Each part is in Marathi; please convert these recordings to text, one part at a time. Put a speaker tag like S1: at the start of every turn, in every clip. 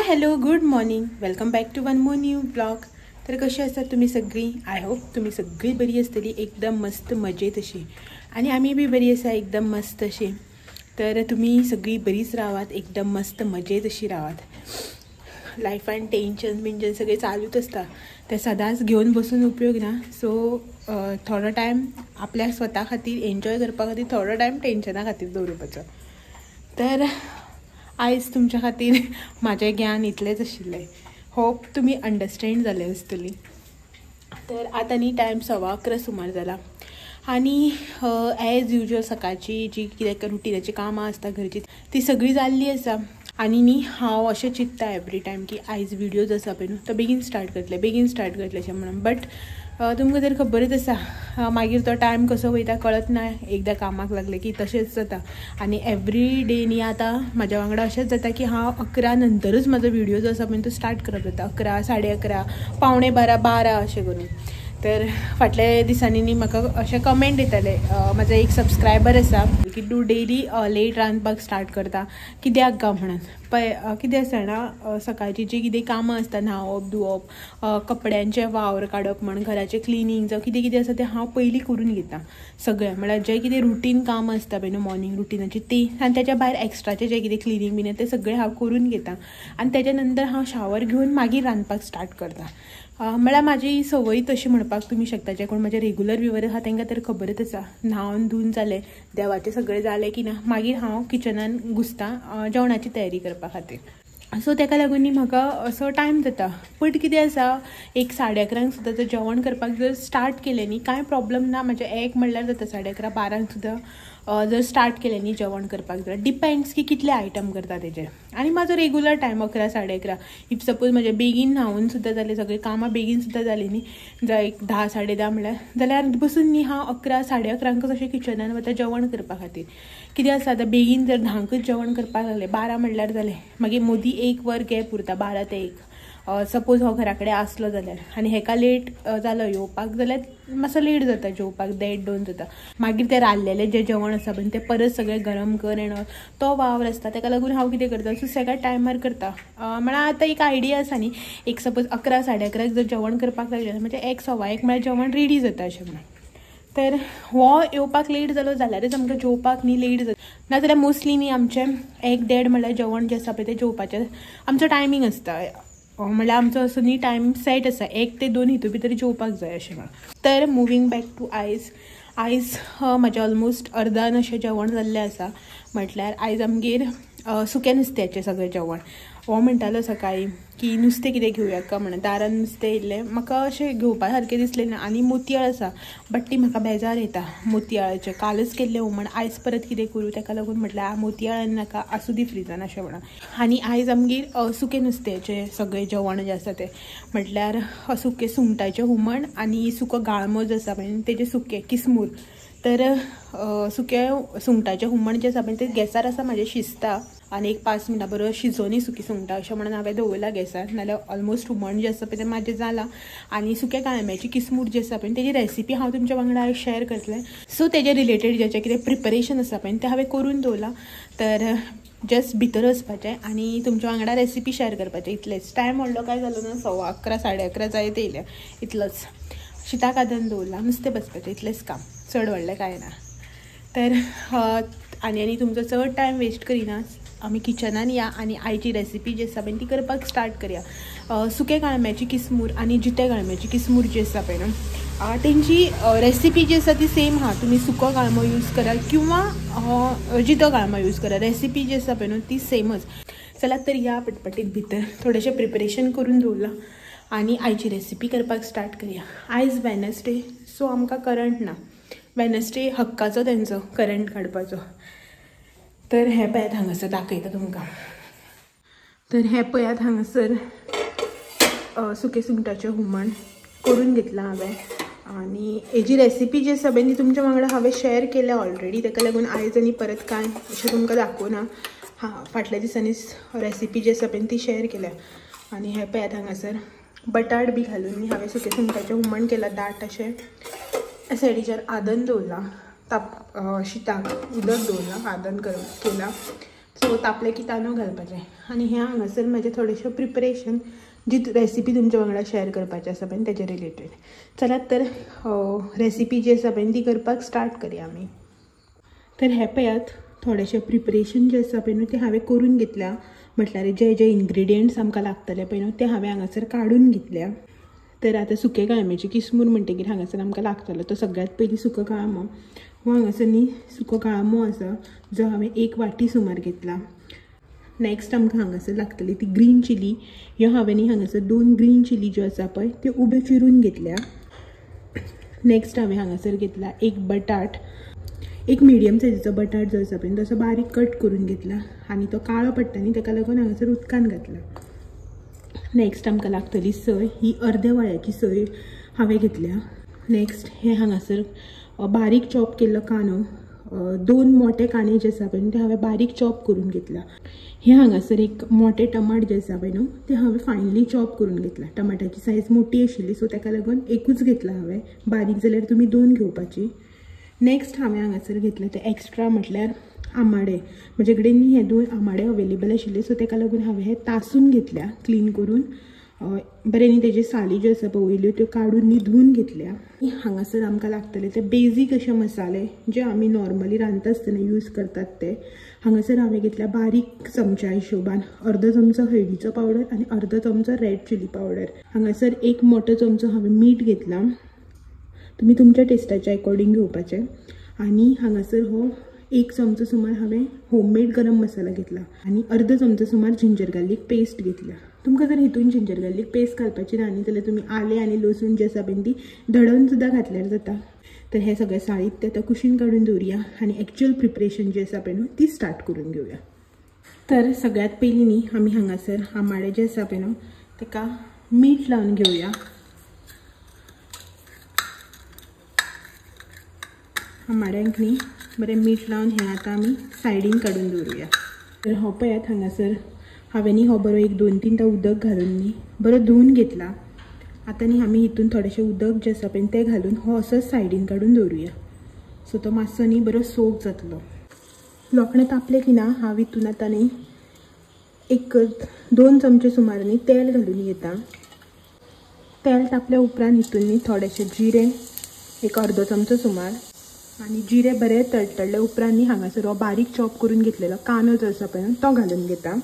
S1: Hello good morning, welcome back to one more new blog. तर कशी आसात तुम्ही सगळी? आय होप तुम्ही सगळी बरी आसतली, एकदम मस्त मजेत अशी. आणि आम्ही बी बरी आसा, एकदम मस्त अशी. तर तुम्ही सगळी बरीच रावात, एकदम मस्त मजेत अशी रावात. लायफान टेन्शन बिंशन सगळे चालूच असता, ते सदांच घेऊन बसून उपयोग ना. सो थोडो टायम आपल्या स्वता खातीर एन्जॉय करपा खातीर थोडो टायम टेन्शना खातीर दवरपाचो. तर आयज तुमच्या खातीर म्हाजें ज्ञान इतलेंच आशिल्लें. होप तुमी अंडरस्टँड जाले आसतली. तर आतां न्ही टायम 11:15 सुमार जाला आनी एज युजल सकाळची जी कितें रुटिनाची कामां आसता घरची ती सगळी जाल्ली आसा. आनी न्ही हांव अशें चिंत्ता एवरी टायम की आयज विडियोज आसा पळय न्हू तो बेगीन स्टार्ट करतलें अशें म्हणून. बट तुमकां तर खबरच आसा मागीर तो टायम कसो वयता कळत ना. एकदां कामाक लागले की तशेंच जाता. आनी एवरी डे न्ही आतां म्हाज्या वांगडा अशेंच जाता की हांव 11 नंतरच म्हाजो विडियो जो आसा पळय तो स्टार्ट करप जाता. 11, 11:30, 11:45 अशें करून. तर फाटल्या दिसांनी न्ही म्हाका अशें कमेंट येताले, म्हाजो एक सबस्क्रायबर आसा की तूं डेली लेट रांदपाक स्टार्ट करता कित्याक काय म्हणून. पळय कितें आसा ना, सकाळची जी कितें कामां आसता, न्हांवप धुवप, कपड्यांचे वावर काडप म्हण, घराचें क्लिनींग जावं कितें कितें आसा तें हांव पयलीं करून घेता. सगळें म्हळ्यार जें कितें रुटीन काम आसता पळय न्हू मॉर्निंग रुटिनाची ती, आनी तेच्या भायर एक्स्ट्राचें जें कितें क्लिनींग बीन तें सगळें हांव करून घेता. आनी तेच्या नंतर हांव शावर घेवन मागीर रांदपाक स्टार्ट करता. म्हळ्यार म्हाजी संवय तशी म्हणपाक तुमी शकता. जे कोण म्हाजे रेगुलर व्ह्युवर आसा तांकां तर खबरच आसा. न्हावन धुवन जालें, देवाचें सगळें जालें की ना मागीर हांव किचनान घुसतां जेवणाची तयारी करपा खातीर. सो तेका लागून न्ही म्हाका असो टायम जाता. बट कितें आसा, 1 साडे 11 सुद्दां जर जेवण करपाक जर स्टार्ट केलें न्ही कांय प्रॉब्लम ना. म्हणजे 1 म्हणल्यार जाता 11:30, 12 सुद्दां जर स्टार्ट केलें न्ही जेवण करपाक जाल्यार डिपेंड्स की कितले आयटम करता तेजेर. आनी म्हाजो रेगुलर टायम 11, 11:30. इफ सपोज म्हजें बेगीन न्हांवून सुद्दां जालें, सगळीं कामां बेगीन सुद्दां जालीं न्ही जावं 1 10, 10:30 जाल्यार बसून न्ही हांव 11, 11:30 अशें किचनान वता जेवण करपा खातीर. कितें आसा आतां बेगीन जर धांकच जेवण करपाक लागलें 12 म्हणल्यार जालें, मागीर मदीं 1 वर गॅप उरता 12 ते 1. सपोज हो घरा कडेन आसलो जाल्यार आनी हेका लेट जालो येवपाक जाल्यार मातसो लेट जाता जेवपाक, 1:30-2 जाता. मागीर तें राल्लेलें जें जेवण आसा पळय तें परत सगळें गरम कर येणो तो वावर आसता. ताका लागून हांव कितें करता, सुसेगाद टायमार करता. म्हळ्यार आतां एक आयडिया आसा न्ही, एक सपोज 11, 11:30 जर जेवण करपाक लागलें म्हणजे 1, 1:15 म्हळ्यार जेवण रेडी जाता अशें म्हणून. तर हो येवपाक लेट जालो जाल्यारच आमकां जेवपाक न्ही लेट जाता. नाजाल्यार मोस्टली न्ही आमचें 1-1:30 म्हळ्यार जेवण जें आसा पळय तें जेवपाचें आमचो टायमींग आसता. म्हळ्यार आमचो असो न्ही टायम सेट आसा, 1 ते 2 हितून भितर जेवपाक जाय अशें म्हणून. तर मुवींग बॅक टू आयज म्हाजें ऑलमोस्ट अर्दान अशें जेवण जाल्लें आसा. म्हटल्यार आयज आमगेर सुकें नुस्त्याचें सगळें जेवण. हो म्हणटालो सकाळीं की नुस्तें कितें घेवया काय म्हणून. दारान नुस्तें येयल्लें म्हाका अशें घेवपा सारकें दिसलें ना. आनी मोतयाळ आसा बट ती म्हाका बेजार येता मोतयाळाचें. कालच केल्लें हुमण आयज परत कितें करूं, ताका लागून म्हटल्यार मोतयाळ आनी नाका, आसूं दी फ्रिजान अशें म्हणून. आनी आयज आमगेर सुकें नुस्त्याचें सगळें जेवण जें आसा तें म्हटल्यार सुकें सुंगटाचें हुमण आनी सुको गाळमो जो आसा पळय तेजें सुकें किसमूर. तर सुकें सुंगटाचें हुमण जें आसा पळय तें गॅसार आसा म्हाजें शिजता आनी 5 मिनटां बरोबर शिजोवनी सुकी सुंगटां अशें म्हणून हांवें दवरला गॅसार. नाल्यार ऑलमोस्ट हुमण जें आसा पळय तें म्हाजें जालां. आनी सुक्या गाळम्याची किसमूर जी आसा पळय तेजी रेसिपी हांव तुमच्या वांगडा आयज शेअर करतलें. सो तेजे रिलेटेड जें कितें प्रिपरेशन आसा पळय तें हांवें करून दवरलां. तर जस्ट भितर वचपाचें आनी तुमच्या वांगडा रेसिपी शेअर करपाचें इतलेंच. टायम व्हडलो काय जालो ना, 11:15, 11:30 जायत येयल्या इतलोच. शिताक आदन दवरलां, नुस्तें बसपाचें इतलेंच काम, चड व्हडलें कांय ना. तर आनी तुमचो चड टायम वेस्ट करिना, आमी किचनान या आनी आयची रेसिपी जी आसा पळय ती करपाक स्टार्ट करया. सुकें गाळम्याची किसमूर आनी जितें गाळम्याची किसमूर जी आसा पळय न्हू तेंची रेसिपी जी आसा ती सेम आहा. तुमी सुको गाळमो यूज करा किंवा जितो गाळमो यूज करा, रेसिपी जी आसा पळय न्हू ती सेमच. चलात तर या पटपटीत भितर. थोडेंशें प्रिपरेशन करून दवरलां आनी आयची रेसिपी करपाक स्टार्ट करया. आयज वेनसडे सो आमकां करंट ना. वेनसडे हक्काचो तेंचो करंट काडपाचो. तर हें पळयात हांगासर दाखयता तुमकां. तर हें पळयात हांगासर सुकें सुंगटाचें हुमण करून घेतलां हांवें. आनी हेजी रेसिपी जी आसा पळय ती तुमच्या वांगडा हांवें शेअर केल्या ऑलरेडी. ताका लागून आयज आनी परत कांय अशें तुमकां दाखोवना. फाटल्या दिसांनीच रेसिपी जी आसा पळय ती शेअर केल्या. आनी हें पळयात हांगासर बटाट बी घालून हांवें सुकें सुंगटाचें हुमण केलां दाट अशें. सायडीच्यान आदन दवरलां, शिताक उदक दवरलां, आदन केलां. सो तापले की तांदूळ घालपाचे आनी ह्या हांगासर म्हाजे थोडेशें प्रिपरेशन जी रेसिपी तुमच्या वांगडा शेअर करपाची आसा पळय तेजे रिलेटेड. चलात तर रेसिपी जी आसा पळय ती करपाक स्टार्ट करूया आमी. तर हे पळयात थोडेशें प्रिपरेशन जे आसा पळय न्हू ते हांवें करून घेतल्या. म्हटल्यार जे जे इन्ग्रेडियंट्स आमकां लागतले पळय न्हू ते हांवें हांगासर काडून घेतल्या. तर आतां सुके गाळम्याची किसमूर म्हणटकीर हांगासर आमकां लागतलो तो सगळ्यात पयलीं सुको गाळमो. हो हांगासर न्ही सुको गाळमो आसा जो हांवें 1 वाटी सुमार घेतला. नेक्स्ट आमकां हांगासर लागतली ती ग्रीन चिली. ह्यो हांवें न्ही हांगासर 2 ग्रीन चिली ज्यो आसा पळय त्यो उब्यो चिरून घेतल्या. नेक्स्ट हांवें हांगासर घेतला 1 बटाट, एक मिडियम सायजीचो बटाट जो आसा पळय तसो बारीक कट करून घेतला आनी तो काळो पडटा न्ही ताका लागून हांगासर उदकान घातला. नेक्स्ट आमकां लागतली सय, ही अर्द्या वळ्याची सय हांवें घेतल्या. नेक्स्ट हे हांगासर बारीक चॉप केल्लो कांदो, 2 मोठे कांदे जे आसा पळय ते हांवें बारीक चॉप करून घेतला. हे हांगासर एक मोठे टमाट जे आसा पळय न्हू ते हांवें फायनली चॉप करून घेतला. टमाटाची सायज मोठी आशिल्ली सो ताका लागून एकूच घेतला हांवें, बारीक जाल्यार तुमी 2 घेवपाची. नेक्स्ट हांवें हांगासर घेतले ते एक्स्ट्रा म्हटल्यार आमाडे. म्हजे कडेन हे 2 आमाडे अवेलेबल आशिल्ले सो ताका लागून हांवें हे तासून घेतल्या क्लीन करून. बरें न्ही तेजे साली ज्यो आसा पळय वयल्यो त्यो काडून न्ही धुवन घेतल्या. हांगासर आमकां लागतले ते बेजीक अशे मसाले जे आमी नॉर्मली रांदता आसतना यूज करतात ते. हांगासर हांवें घेतल्या बारीक चमच्या हिशोबान अर्दो चमचो हळदीचो पावडर आनी अर्दो चमचो रेड चिली पावडर. हांगासर 1 मोठो चमचो हांवें मीठ घेतला, तुमी तुमच्या टेस्टाच्या अकॉर्डिंग घेवपाचें. आनी हांगासर हो 1 चमचो सुमार हांवें होममेड गरम मसाला घेतला आनी अर्दो चमचो सुमार जिंजर गार्लीक पेस्ट घेतल्या. तुमकां जर हितून जिंजर गार्लीक पेस्ट घालपाची ना न्ही जाल्यार तुमी आले आनी लसूण जे आसा पळय ती धडोवन सुद्दां घातल्यार जाता. तर हे सगळें साहित्य आतां कुशीन काडून दवरुया आनी एक्चुअल प्रिपरेशन जी आसा पळय न्हू ती स्टार्ट करून घेवया. तर सगळ्यात पयलीं न्ही आमी हांगासर आमाडे जे आसा पळय न्हू ताका मीठ लावन घेवया. आमाड्यांक न्ही बरें मीठ लावन हें आतां आमी सायडीन काडून दवरुया. तर हो पळयात हांगासर हांवें न्ही हो बरो 1-2-3 उदक घालून न्ही बरो धुवन घेतला. आतां न्ही आमी हितून थोडेशें उदक जें आसा पळय तें घालून हो असोच सायडीन काडून दवरुया. सो तो मातसो न्ही बरो सोक जातलो. लोकणें तापलें की ना हांव हितून आतां न्ही 1-2 चमचे सुमार न्ही तेल घालून घेता. तेल तापल्या उपरांत हितून न्ही थोडेशें जिरें 1 अर्दो चमचो सुमार आनी जिरें बरें तळतळ्ळे उपरांत न्ही हांगासर हो बारीक चॉप करून घेतलेलो कांदो जो आसा पळय तो घालून घेता.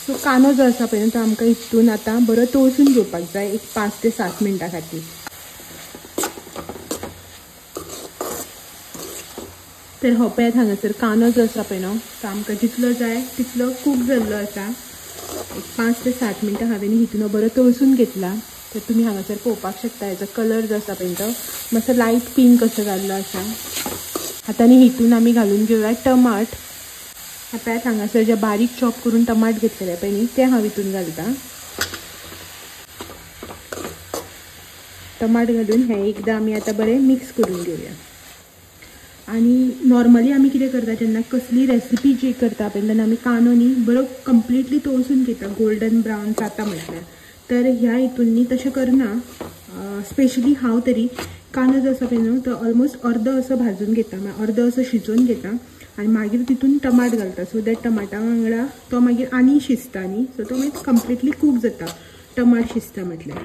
S1: सो कांदो जो आसा पळय तो आमकां हितून आतां बरो तळसून घेवपाक जाय 5 ते 7 मिनटां खातीर. तर हो पळयात हांगासर कांदो जो आसा पळय न्हू तो आमकां जितलो जाय तितलो कूक जाल्लो आसा. 5 ते 7 मिनटां हांवें हितून बरो तळसून घेतला. तर तुमी हांगासर पळोवपाक शकता हेजो कलर जो आसा पळय तो मातसो लायट पिंक असो जाल्लो आसा. आतां न्ही हितून आमी घालून घेवया टमाट. आतां हांगासर जे बारीक चॉप करून टमाट घेतलेले पळय न्ही ते हांव हितून घालता. टमाट घालून हें एकदां आमी आतां बरें मिक्स करून घेवया. आनी नॉर्मली आमी कितें करता जेन्ना कसली रेसिपी जी करता पळय तेन्ना आमी कांदो न्ही बरो कंप्लिटली तळसून घेता गोल्डन ब्रावन जाता म्हटल्यार. तर ह्या हितून न्ही तशें करना. स्पेशली हांव तरी कांदो जो आसा पळय न्हू तो ऑलमोस्ट अर्दो असो भाजून घेता, अर्दो असो शिजोवन घेता आनी मागीर तितून टमाट घालता. सो दॅट टमाटा वांगडा तो मागीर आनी शिजता न्ही सो तो मागीर कंप्लिटली कूक जाता टमाट शिजता म्हटल्यार.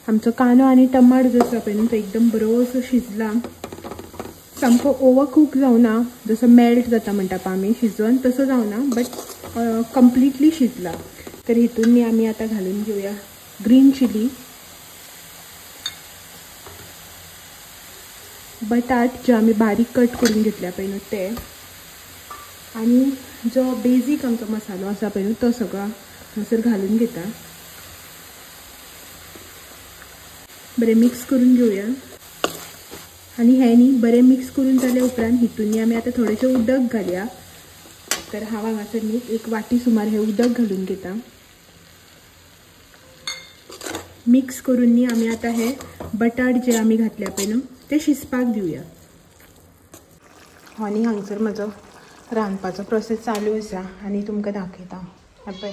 S1: आमचो कांदो आनी टमाट जो आसा पळय न्हू तो एकदम बरो असो शिजला. सामको ओवर कूक जावना, जसो मेल्ट जाता म्हणटा पळय आमी शिजोवन तसो जावना बट कंप्लिटली शिजला. तर हितून न्ही आमी आतां घालून घेवया ग्रीन चिली, बटाट जे आमी बारीक कट करून घेतल्या पळय न्हू ते, आनी जो बेजीक आमचो मसालो आसा पळय न्हू तो सगळो हांगासर घालून घेता. बरें मिक्स करून घेवया. आनी हें न्ही बरें मिक्स करून जाले उपरांत हितून न्ही आमी आतां थोडेशें उदक घालया. तर हांव हांगासर न्ही 1 वाटी सुमार हें उदक घालून घेता. मिक्स करून न्ही आमी आतां हे बटाट जे आमी घातल्या पळय न्हू ते शिजपाक दिवया. आनी हांगसर म्हजो रांदपाचो प्रोसेस चालू आसा आनी तुमकां दाखयता. पळय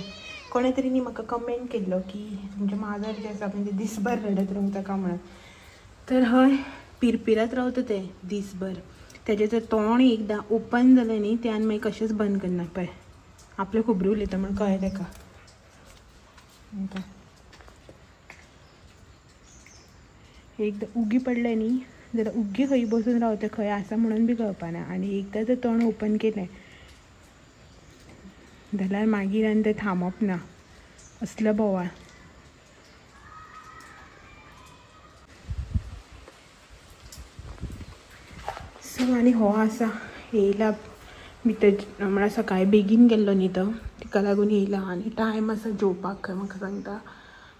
S1: कोणे तरी म्हाका कमेंट केल्लो की तुमचे माजर जे आसा म्हणजे दिसभर रडत रावता का म्हणून. तर हय पिरपिरत रावता ते दिसभर. तेजें जर तोंड एकदां ओपन जालें न्ही त्यान मागीर कशेंच बंद करना. पळय आपले खबरी उलयता म्हण कळ्ळें तेका. एकदां उगी पडलें न्ही जाल्यार उगी खंय बसून रावता खंय आसा म्हणून बी कळपाना. आनी एकदां जर तोंड ओपन केलें जाल्यार मागीर आनी तें थांबप ना. असलो बोवाळ. सो आनी हो आसा येयला भितर म्हळ्यार सकाळीं बेगीन गेल्लो न्ही तो तिका लागून येयला. आनी टायम आसा जेवपाक खंय म्हाका सांगता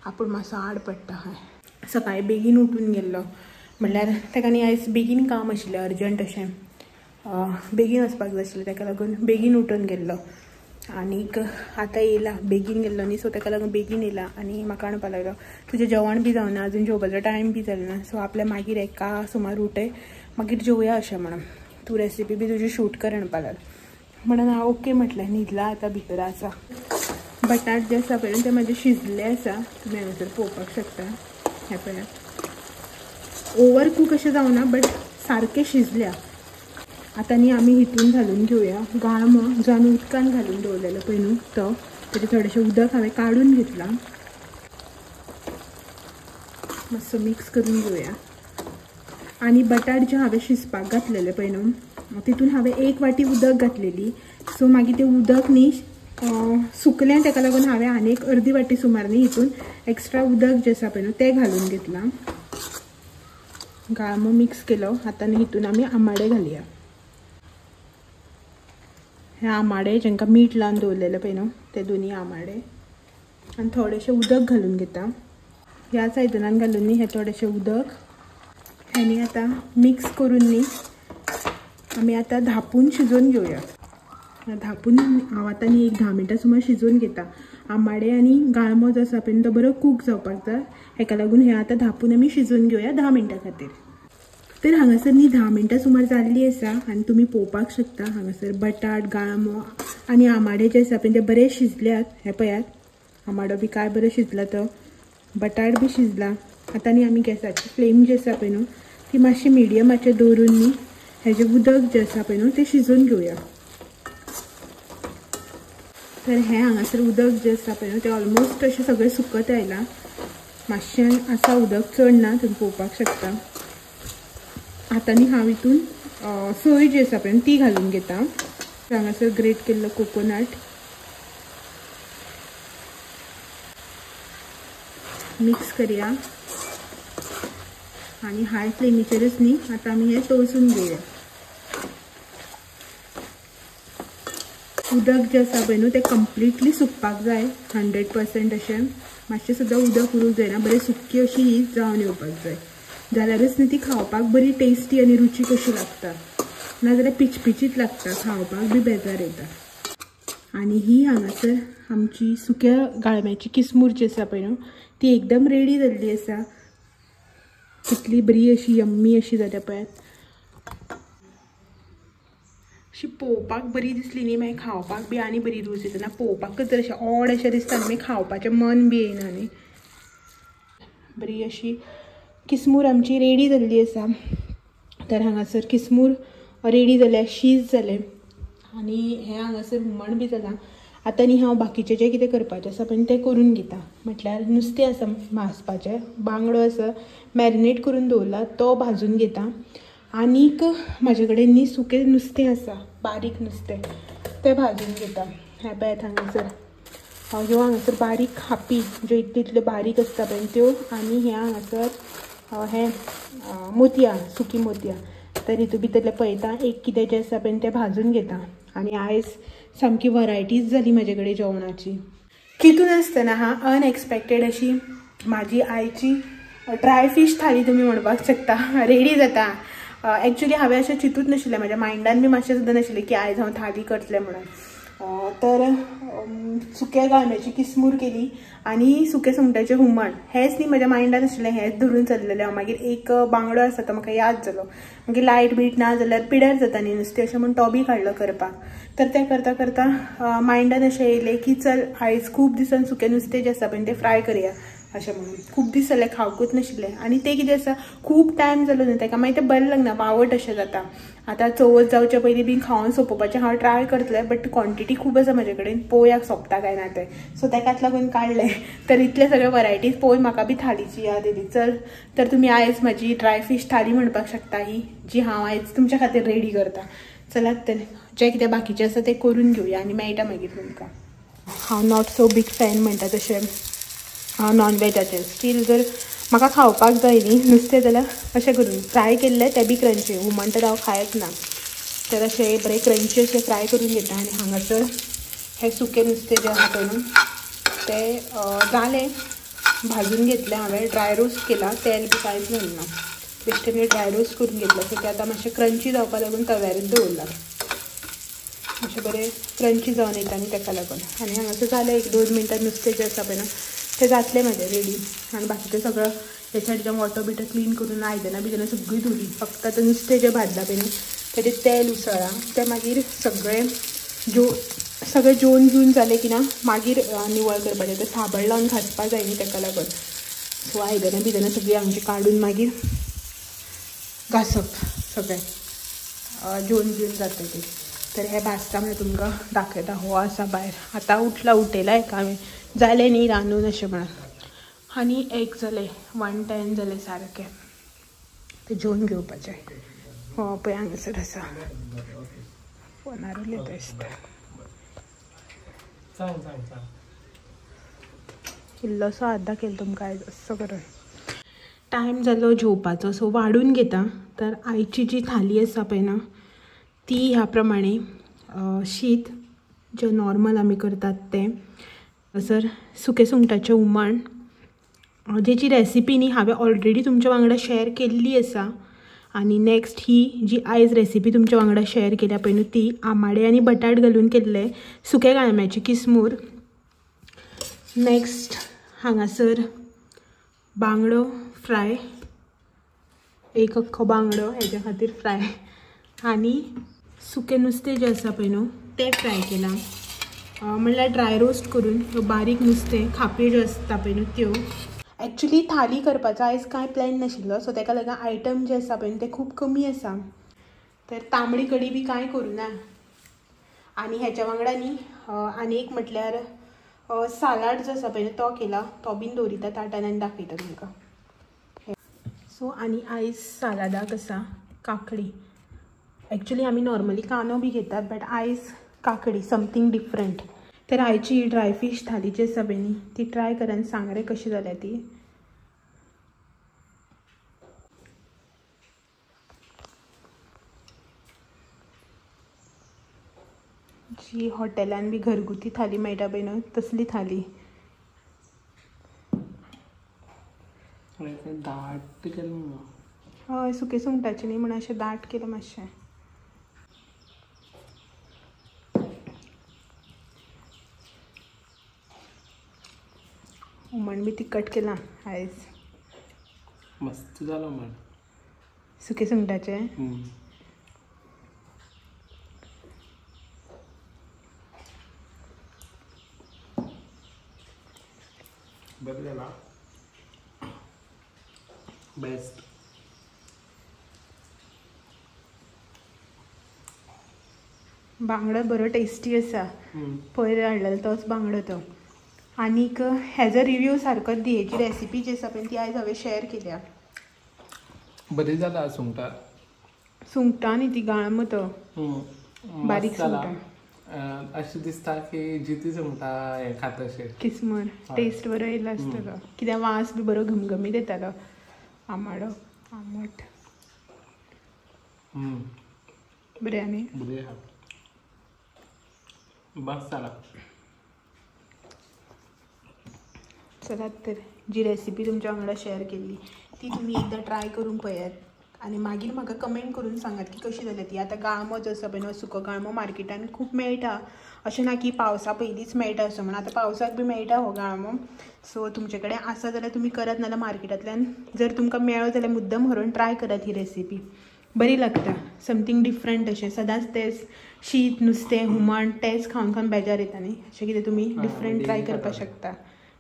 S1: आपूण मातसो आड पडटा खंय. सकाळीं बेगीन उठून गेल्लो म्हणल्यार ताका न्ही आयज बेगीन काम आशिल्लें अर्जंट अशें बेगीन वचपाक जाय आशिल्लें ताका लागून बेगीन उठून गेल्लो. आनीक आतां येयला बेगीन गेल्लो न्ही सो ताका लागून बेगीन येयला. आनी म्हाका म्हणपाक लागलो तुजें जेवण बी जावना अजून जेवपाचो टायम बी जालो ना सो आपल्या मागीर 1 सुमार उठय मागीर जेवया अशें म्हणून तूं रेसिपी बी तुजी शूट कर म्हणपाक लागलो. म्हणून हांव ओके म्हटलें. न्हिदला आतां भितर आसा. बटाट जे आसा पळय ते म्हाजे शिजले आसा. तुमी हांगासर पळोवपाक शकता. हे पळयात ओवर कूक अशें जावना बट सारकें शिजल्या. आतां न्ही आमी हितून घालून घेवया गाळमो जो आमी उदकान घालून दवरलेलो पळय न्हू तो. तेजें थोडेंशें उदक हांवें काडून घेतलां. मातसो मिक्स करून घेवया. आनी बटाट जे हांवें शिजपाक घातलेले पळय न्हू तितून हांवें 1 वाटी उदक घातलेली. सो मागीर तें उदक न्ही सुकलें ताका लागून हांवें आनी एक अर्दी वाटी सुमार न्ही हितून एक्स्ट्रा उदक जें आसा पळय न्हू तें घालून घेतलां. गाळमो मिक्स केलो. आतां न्ही हितून आमी आमाडे घालया. हे आमाडे जेंकां मीठ लावन दवरलेले पळय न्हू ते दोनी आमाडे. आनी थोडेशें उदक घालून घेता. ह्याच आयदनान घालून न्ही हे थोडेशें उदक हेनी आतां मिक्स करून न्ही आमी आतां धापून शिजोवन घेवया. धापून हांव आतां न्ही 10 मिनटां सुमार शिजोवन घेता. आमाडे आनी गाळमो जो आसा पळय तो बरो कूक जावपाक जाय. हेका लागून हे आतां धापून आमी शिजोवन घेवया 10 मिनटां खातीर. तर हांगासर न्ही 10 मिनटां सुमार जाल्ली आसा. आनी तुमी पळोवपाक शकता हांगासर बटाट गाळमो आनी आमाडे जे आसा पळय ते बरे शिजल्यात. हे पळयात आमाडो बी काय बरो शिजला तो. बटाट बी शिजला. आतां न्ही आमी गॅसाची फ्लेम जी आसा पळय न्हू ती मातशी मिडियमाचेर दवरून न्ही हेजें उदक जें आसा पळय न्हू तें शिजोवन घेवया. तर हें हांगासर उदक जें आसा पळय न्हू तें ऑलमोस्ट अशें सगळें सुकत आयलां. मातशें आसा उदक चड ना तुमी पळोवपाक शकता. आतां न्ही हांव हितून सोय जी आसा पळय ती घालून घेता. हांगासर ग्रेट केल्लो कोकोनट मिक्स करया. आनी हाय फ्लेमीचेरच न्ही आतां आमी हें तळसून घेवया. उदक जें आसा पळय न्हू तें कंप्लिटली सुकपाक जाय 100% अशें. मातशें सुद्दां उदक उरूंक जायना. बरें सुक्की अशी ही जावन येवपाक जाय जाल्यारच न्ही ती खावपाक बरी टेस्टी आनी रुचीक अशी लागता. नाजाल्यार पिचपिचीत लागता खावपाक बी बेजार येता. आनी ही हांगासर आमची सुक्या गाळम्याची किसमूर जी आसा पळय न्हू ती एकदम रेडी जाल्ली आसा. कितली बरी अशी यम्मी अशी जाल्या पळयात. अशी पळोवपाक बरी दिसली न्ही मागीर खावपाक बी आनी बरी रूच येता. पळोवपाकच जर अशें ऑड अशें दिसता न्ही खावपाचें मन बी येयना न्ही. बरी अशी किसमूर आमची रेडी जाल्ली आसा. तर हांगासर किसमूर रेडी जाल्या शीज जालें आनी हें हांगासर हुमण बी जालां. आतां न्ही हांव बाकीचें जें कितें करपाचें आसा पळय तें करून घेता. म्हटल्यार नुस्तें आसा भाजपाचें. बांगडो आसा मॅरिनेट करून दवरला तो भाजून घेता. आनीक म्हाजे कडेन न्ही सुकें नुस्तें आसा बारीक नुस्तें तें भाजून घेता. हे पळयात हांगासर ह्यो हांगासर बारीक खापी ज्यो इतल्यो बारीक आसता पळय त्यो आनी हे हांगासर हें मोतयां सुकी मोतयां. तर हितून भितरलें पळयता एक कितें जें आसा पळय तें भाजून घेता. आनी आयज सामकी वरायटीज जाली म्हाजे कडेन जेवणाची. चिंतून आसतना अनएक्सपेक्टेड अशी म्हाजी आयची ड्राय फीश थाली तुमी म्हणपाक शकता रेडी जाता. एक्चुली हांवें अशें चिंतूच नाशिल्लें. म्हाज्या मायंडान बी मातशें सुद्दां नाशिल्लें की आयज हांव थाली करतलें म्हणून. तर सुक्या गाळम्याची किसमूर केली आणि सुके सुंगटाचे हुमण. हेच न्ही म्हज्या मायंडान आशिल्लें, हेच धरून चल्लेलें हांव. मागीर एक बांगडो आसा तो म्हाका याद जालो. मागीर लायट बीट ना जाल्यार पिड्यार जाता न्ही नुस्तें, अशें म्हूण तो बी काडलो करपाक. तर तें करता करता मायंडान अशें येयलें की चल आयज खूब दिसान सुकें नुस्तें जें आसा पळय तें फ्राय करया अशें म्हणून. खूब दीस जाले खावंकूच नाशिल्लें. आनी तें कितें आसा खूब टायम जालो न्हू ताका, मागीर तें बरें लागना, वावट अशें जाता. आतां चवथ जावचे पयलीं बी खावन सोंपोवपाचें हांव ट्राय करतलें, बट क्वॉन्टिटी खूब आसा म्हजे कडेन, पळोवया सोंपता काय ना तें. सो ताकाच लागून काडलें. तर इतले सगळे वरायटीज पळोवन म्हाका बी थालीची याद येयली. चल तर तुमी आयज म्हजी ड्राय फीश थाली म्हणपाक शकता ही, जी हांव आयज तुमच्या खातीर रेडी करता. चलात तर जें कितें बाकीचें आसा तें करून घेवया आनी मेळटा मागीर तुमकां. हांव नॉट सो बीग फॅन म्हणटा तशें नॉन वेजाचें. स्टील जर म्हाका खावपाक जाय न्ही नुस्तें जाल्यार अशें करून फ्राय केल्लें तें बी क्रंची. हुमण तर हांव खायच ना. तर अशें बरें क्रंची अशें फ्राय करून घेता. आनी हांगासर हें सुकें नुस्तें जें आसा पळय न्हू तें जालें, भाजून घेतलें हांवें, ड्राय रोस्ट केला, तेल बी कांयच घालना, बेश्टें ड्राय रोस्ट करून घेतलें. सो तें आतां मातशें क्रंची जावपा लागून तव्यारूच दवरला, अशें बरें क्रंची जावन येता न्ही ताका लागून. आनी हांगासर जालें 1-2 मिनटां नुस्तें जें आसा पळय ना तें जातलें म्हजें रेडी. आनी बाकीचें सगळं हे सायडीच्यान वॉटर बिटर क्लीन करून आयदनां बिदनां सगळीं धुली. फक्त आतां नुस्तें जें भाजलां पळय न्ही तेजें तेल उसळ्ळां, तें मागीर सगळें जेवन घेवन जालें की ना मागीर निवळ करपाचें. तें साबण लावन घासपा जाय न्ही ताका लागून. सो आयदनां बिदनां सगळीं हांगची काडून मागीर घासप सगळें जेवन घेवन जातकीर. तर हें भाजता म्हणून तुमकां दाखयता. हो आसा भायर, आतां उठयला हेका हांवें, जालें न्ही रांदून अशें म्हणून. आनी एक जालें 1:10 जालें सारकें. तें जेवन घेवपाचें. हो पळय हांगासर आसा, फोनार उलयता दिसता. इल्लोसो हात दाखयल तुमकां आयज असो करून. टायम जालो जेवपाचो, सो वाडून घेता. तर आयची जी थाली आसा पळय ना ती ह्या प्रमाणे शीत जे नॉर्मल आमी करतात तें, सर सुके सुंगटाचें हुमण, जेची रेसिपी न्ही हांवें ऑलरेडी तुमच्या वांगडा शेअर केल्ली आसा. आनी नेक्स्ट ही जी आयज रेसिपी तुमच्या वांगडा शेअर केल्या पळय न्हू ती आमाडे आनी बटाट घालून केल्ले सुके गाळम्याची किसमूर. नेक्स्ट हांगासर बांगडो फ्राय, एक अख्खो बांगडो हेज्या खातीर फ्राय, आनी सुकें नुस्तें जें आसा पळय न्हू तें फ्राय केलां. म्हणल्यार ड्राय रोस्ट करून बारीक नुस्तें खापे ज्यो आसता पळय न्हू त्यो. एक्चुली थाली करपाचो आयज कांय प्लॅन नाशिल्लो, सो ताका लागून आयटम जे आसा पळय ते खूब कमी आसा. तर तांबडी कडी बी कांय करूना. आनी हेच्या वांगडा न्ही आनी एक म्हटल्यार सालाड जो आसा पळय तो केला, तो बीन दवरिता ताटान आनी दाखयता तुमकां. सो आनी आयज सालादाक आसा काकडी. एक्चुली आमी नॉर्मली कांदो बी घेतात, बट आयज काकडी, समथींग डिफरंट. तर आयची ड्राय फीश थाली जी आसा पळय न्ही ती ट्राय कर आनी सांग रे कशी जाल्या ती. जी हॉटेलान बी घरगुती थाली मेळटा पळय न्हू तसली थाली.
S2: दाट केलें.
S1: हय सुके सुंगटाचें न्ही म्हणून अशें दाट केलें मातशें. हुमण बी तिखट केलां आयज.
S2: मस्त जालो हुमण
S1: सुके सुंगटाचें.
S2: बरें जालां, बेस्ट.
S1: बांगडो बरो टेस्टी आसा. पयर हाडलेलो तोच बांगडो तो. आनीक हेजो रिव्यू सारकोच दी. हेजी रेसिपी जी आसा पळय ती आयज हांवें शेअर केल्या.
S2: बरी जाला सुंगटां.
S1: सुंगटां न्ही ती गाळमो तो बारीक सुंगटां.
S2: अशें दिसता की जिती सुंगटां हें खाता अशें.
S1: किसमूर टेस्ट बरो येयलो आसतलो. कित्याक वास बी बरो घमघमीत येतालो. आमाडो आमट बरें. आनी
S2: बस जाला.
S1: चलात तर जी रेसिपी तुमच्या वांगडा शेअर केल्ली ती तुमी एकदां ट्राय करून पळयात. आनी मागीर म्हाका कमेंट करून सांगात की कशी जाल्या ती. आतां गाळमो जो आसा पळय न्हू सुको गाळमो मार्केटान खूब मेळटा, अशें ना की पावसा पयलींच मेळटा असो म्हण. आतां पावसाक बी मेळटा हो गाळमो. सो तुमचे कडेन आसा जाल्यार तुमी करात, नाल्यार मार्केटांतल्यान जर तुमकां मेळ्ळो जाल्यार मुद्दम व्हरून ट्राय करात ही रेसिपी. बरी लागता, समथींग डिफरंट अशें. सदांच तेच शीत नुस्तें हुमण तेच खावन खावन बेजार येता न्ही, अशें कितें तुमी डिफरंट ट्राय करपाक शकता.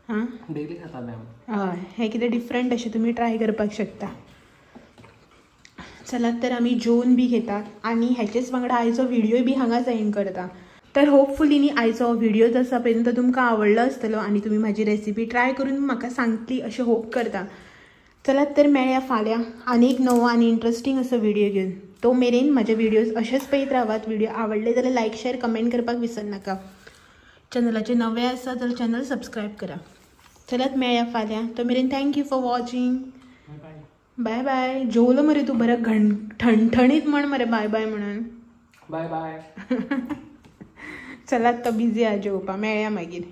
S1: हां
S2: डेली खाता मॅम.
S1: हय, हें कितें डिफरंट अशें तुमी ट्राय करपाक शकता. चलात तर आमी जेवन बी घेतात आनी हेचेच वांगडा आयचो व्हिडियोय बी हांगाच एंड करता. तर होपफुली न्ही आयचो व्हिडियो जो आसा पळय तो तुमकां आवडलो आसतलो आनी तुमी म्हाजी रेसिपी ट्राय करून म्हाका सांगतली अशें होप करता. चलात तर मेळया फाल्यां आनी एक नवो आनी इंट्रस्टींग असो व्हिडियो घेवन. तो मेरेन म्हाजे व्हिडियोज अशेंच पळयत रावात. व्हिडियो आवडले जाल्यार लायक शेअर कमेंट करपाक विसरनाका. चॅनलाचे नवे आसा जाल्यार चॅनल सबस्क्रायब करा. चलात मेळया फाल्यां. तो मेरेन thank you for watching. Bye bye. जेवलो मरे तूं बरें ठणठणीत म्हण मरे बाय बाय म्हणून.
S2: Bye bye.
S1: चलात तो बिझी आहा जेवपा. मेळया मागीर.